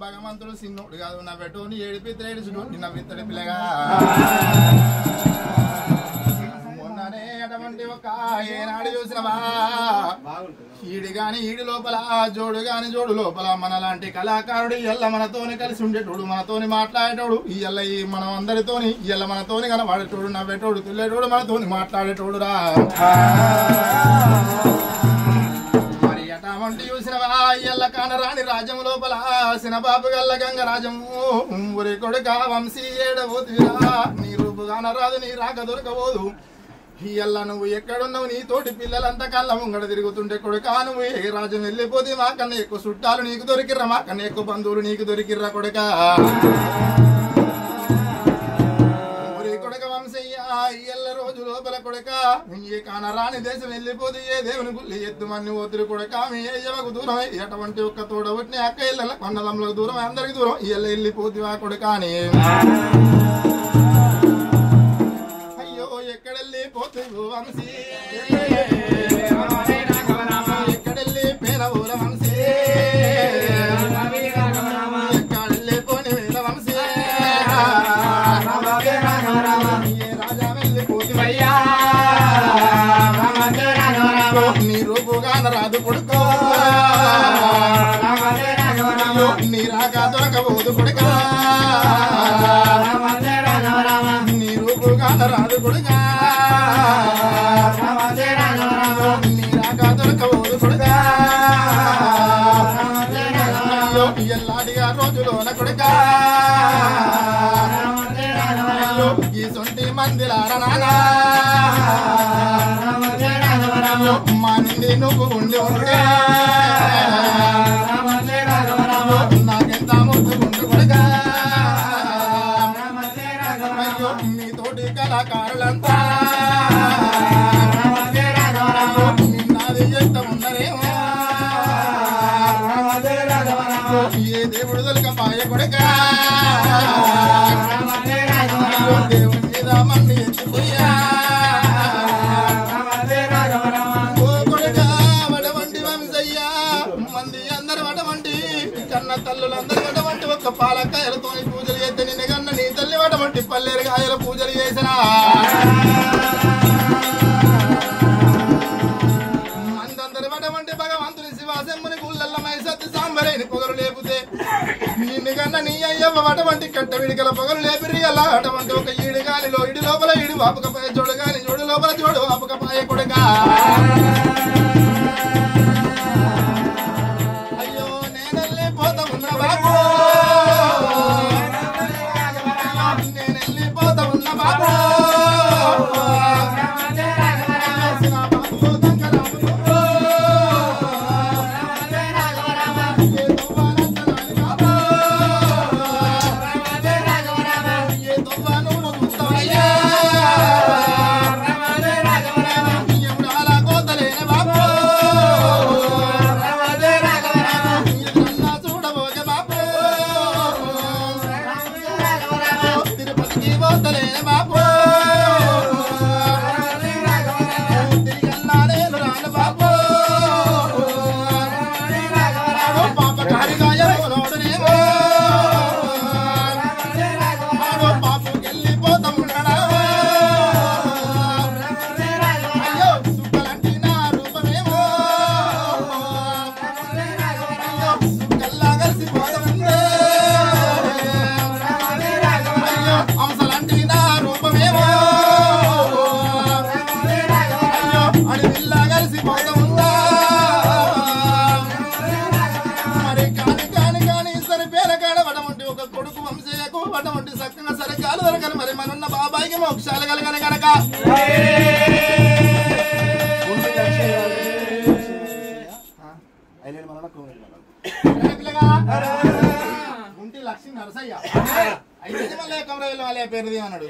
భగవంతుడు సిన్నోడు కాదు నా పెట్టోని ఏడిపితే ఏడుచుడు నిన్న విత్తడి పిల్లగా మొన్ననే అటువంటి ఒక ఏనాడు చూసినవా ఈడు గాని ఈడు లోపల జోడు గాని జోడు లోపల మనలాంటి కళాకారుడు ఇయ్యల్ల మనతోని కలిసి ఉండేటోడు మనతోని మాట్లాడేటోడు ఇయ్యల్ల మనం అందరితోని ఇయ్యల్ల మనతోని కనబడేటోడు నవ్వేటోడు తుల్లేటోడు మనతోని మాట్లాడేటోడు రా మరి అటువంటి చూసినవా ఇయ్యల్ల కానరాని రాజ్యం లోపల సినబాబు గల్ల గంగ రాజము ఊరి కొడుక వంశీ ఏడబోతురా నీ రూపు కానరాదు నీ రాక దొరకబోదు ఇయ్యల్ల నువ్వు ఎక్కడున్నావు నీ తోటి పిల్లలంతా కళ్ళ ముంగడ తిరుగుతుంటే కొడుకా నువ్వు ఏ రాజ్యం వెళ్ళిపోతే మా కన్నా ఎక్కువ చుట్టాలు నీకు దొరికిర్రా మా కన్నా ఎక్కువ బంధువులు నీకు దొరికిర్రా కొడుకా ఊరి కొడుక వంశయ్య ఇయ్యల్ల రోజు లోపల కొడుక ఏ కానరాని దేశం వెళ్ళిపోతే ఏ దేవుని గుళ్ళి ఎత్తు మన్ని ఓతురు కొడుక మీ అయ్యవకు దూరం ఎటువంటి ఒక్క తోడ ఒట్టిన అక్క ఇళ్ళ కొండదమ్ములకు దూరం అందరికి దూరం ఇయ్యల్ల వెళ్ళిపోతే ఆ కొడుక అని ఎక్కడెళ్ళి పోతు వంశీ ఎక్కడెళ్ళి పేరవూల వంశీ ఎక్కడెళ్ళి పోని వేల వంశీ రాజా వెళ్ళి పోతివయ్యా నీ రూపుగాన రాదు కొడుకో నీ రాక దొరకబోదు కొడుకా నీ రూపుగాన రాదు కొడుకా నీ రాక దొరకబోదు కొడుకా ఎల్లాడిగా రోజులోన కొడుకా ఈ సొంటి మందిరానా మా నుండి నువ్వు ఉండి ఉంటే నాకెంత ముద్దుకుంటు కొడుకా నీ తోటి కళాకారులంతా నిన్నది ఎంత ఉన్నదేమో ఏ దేవుడు దొరకపాయ కొడుకా దేవుడి మీద మన్ని ఎత్తిపోయా ఓ కొడుకా వడవంటి వంశయ్యా మంది అందరు వడవంటి కన్న తల్లులందరూ వడవంటి ఒక్క పాలకాయలతో పూజలు చేస్తే నిన్న కన్న నీ తల్లి వడవంటి పల్లేరు కాయల పూజలు చేసినా మందందరు వడవంటి భగవంతుని శివాసెమ్ముని గుళ్ళల్ల మైసత్తి సాంబరేని పొగలు లేపుతే నిన్ను కన్న నీ అయ్యవ్వ వడవంటి కట్ట విడికల పొగలు లేపిరి అలా అటువంటి ఒక ఈడు గాలిలో ఇడి లోపల ఈడు వాపకపాయ జోడు గాని జోడు లోపల జోడు వాపకపాయ కొడుకా అయ్యో నేనెళ్ళి పోతా ఉన్న బాబు నేనెళ్ళి పోతా ఉన్న బాబు మోక్షాలు కలగని కనుక గుంటి లక్ష్మీ నరసయ్య అయితే మళ్ళీ కమరయ్యలో వాళ్ళ పేరుది అన్నాడు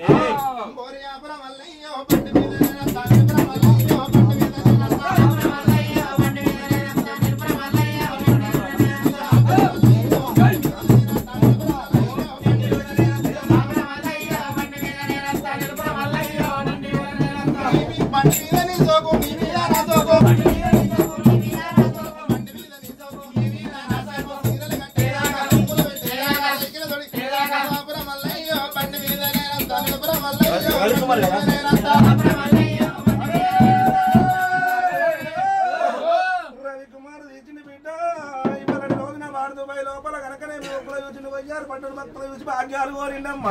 రవికుమార్ తీసిన బిడ్డ ఇవాళ రోజున వాడు దుబాయ్ లోపల కనుకనే లోపల చూసిన పోయారు పట్టుడు భక్తులు చూసి భాగ్యాలు కోరిండమ్మా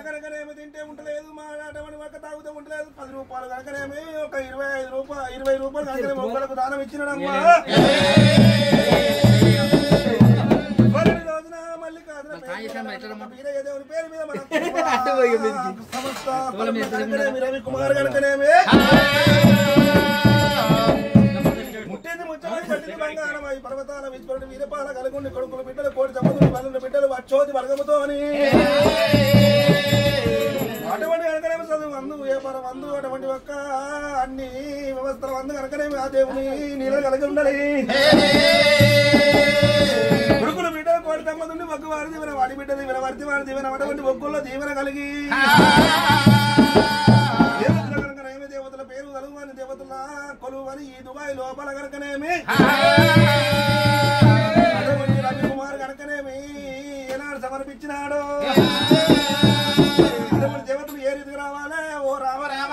కనుకనేమి తింటే ఉండలేదు మాట్లాడమని ఒక్క తాగుతూ ఉండలేదు 10 రూపాయలు కనుకనేమి ఒక 20 రూపాయలు కనుకనే మొక్కలకు దానం ఇచ్చినమ్మా రోజున మళ్ళీ దేవుని పేరు మీద రవికుమార్ కనుకనేమి ముట్టింది ముచ్చమని పట్టింది బంగారం అయి పర్వతాల విచ్చుకోండి వీరపాల కలుగుండి కొడుకులు బిడ్డలు కోటి చమ్మతులు పనుల బిడ్డలు వచ్చోది వర్గముతో అని అటువంటి కనుకనేమి చదువు అందు వ్యాపారం అందు అటువంటి ఒక్క అన్ని వ్యవస్థలు అందు కనుకనేమి ఆ దేవుని నీళ్ళు కలిగి ఉండాలి కొడుకులు బిడ్డలు కోటి చమ్మతుండి మొగ్గు వారి దీవెన వాడి బిడ్డ దీవెన వర్తి వారి దీవెన అటువంటి మొగ్గుల్లో దీవెన కలిగి దేవతల పేరు కలుగుని దేవతల కొలువని ఈ దుబాయ్ లోపల కనుకనేమి రవికుమార్ కనుకనేమి ఏనాడు సమర్పించినాడు అటువంటి దేవతలు ఏ రీతికి రావాలి ఓ రామ రామ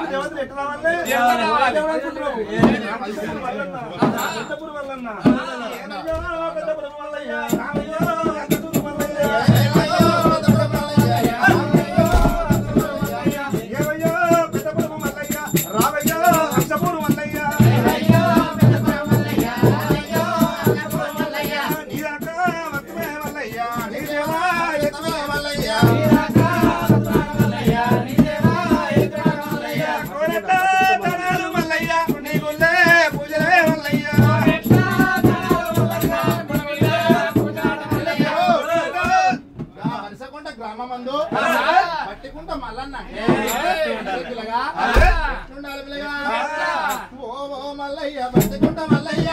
దేవతలు ఎట్లా గ్రామమందు పట్టికుంట మల్లన్న ఓ మల్లయ్య పట్టికుంట మల్లయ్య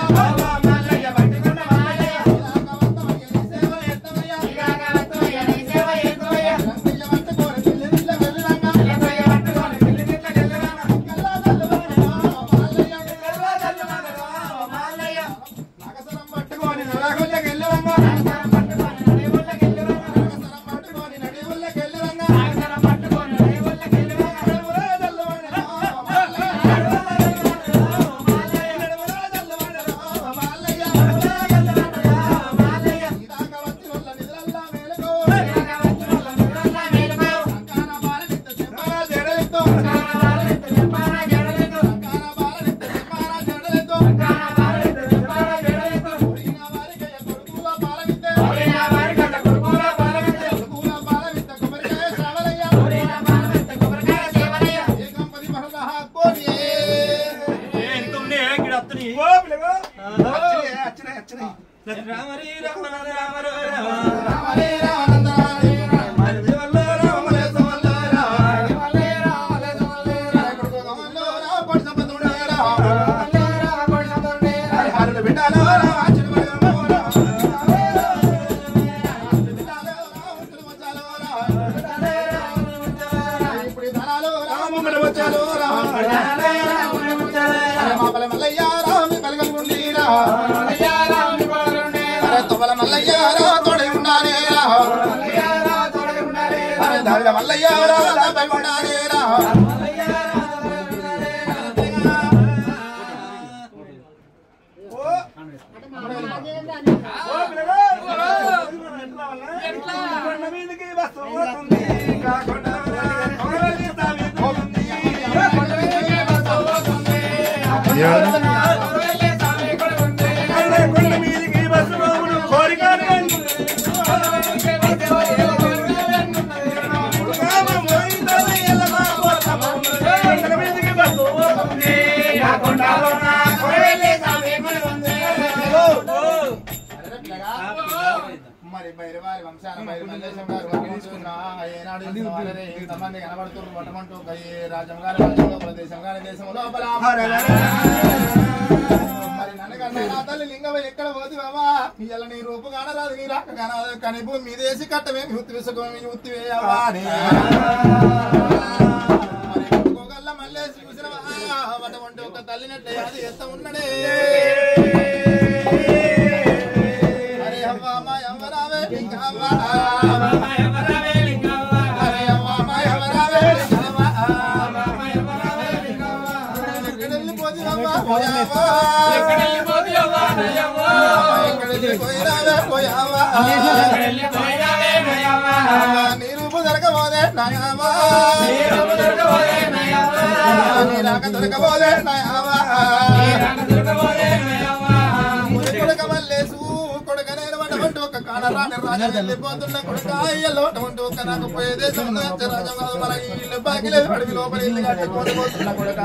Yeah. మల్లేశం గారు ఏనాడు ఇంతమంది కనబడుతున్నారు పట్టమంటూ రాజ్యం గారి రాజ్యంలో దేశం గారి దేశం లోపల మరి నన్నకన్నా నా తల్లి లింగం ఎక్కడ పోతివా ఇవాళ నీ రూపు కానరాదు నీ రాక కానరాదు కానీ భూమి మీదేసి కట్టమేమి ఉత్తి విసుకమేమి ఉత్తి వేయవా మరి కొడుకోగల్ల మల్లేసి చూసినవా అటువంటి ఒక తల్లినట్టే అది ఎంత ఉన్నడే అరే అవ్వ మా ఎవరావే లింగవ్వ అరే అవ్వ మా ఎవరావే లింగవ్వ ఎక్కడెళ్ళి పోతివవ్వా నీ రూపు దొరకబోదే నయావా నీ రాక దొరకబోదే నయావా కొడుక మల్లేసు కొడుక నేను అటువంటి ఒక కానరాని రాజా వెళ్ళిపోతున్న కొడుక అయ్యలో అటువంటి ఒక నాకు పోయే దేశం రాజా మన ఇల్లు బాగిలేదు అడవి లోపల ఇల్లు కట్టుకొని పోతున్న కొడుక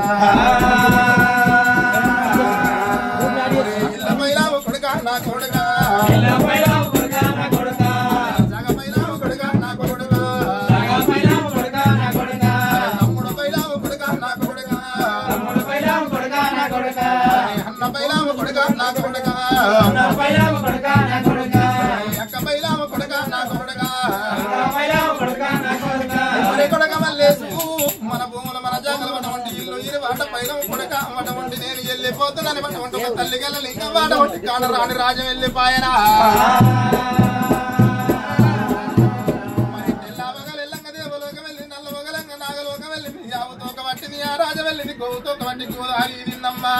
ఇళ్ళ పైలావు కొడుక నా కొడుక జగపైలావు కొడుక నా కొడుక తమ్ముడు పైలావు కొడుక నా కొడుక అన్న పైలావు కొడుక నా కొడుక అక్క పైలావు కొడుక నా కొడుక కొడుక మల్లేసు మన భూములు మన జాగలు అటువంటి ఇల్లు ఇది వాట పైన కొడుక అటువంటి నేను వెళ్ళిపోతున్నాను అటువంటి ఒక తల్లి గల్ల లింగం వాటి కానరాని రాజం వెళ్ళిపోయనా మరి తెల్లవగలు ఎల్లంగ దేవలోకం వెళ్ళి నల్లవగలంగ నాగలోకం వెళ్ళి యావుతోక వట్టిని ఆ రాజ వెళ్ళి గోవుతోక వట్టి గోదారి నిన్నమ్మా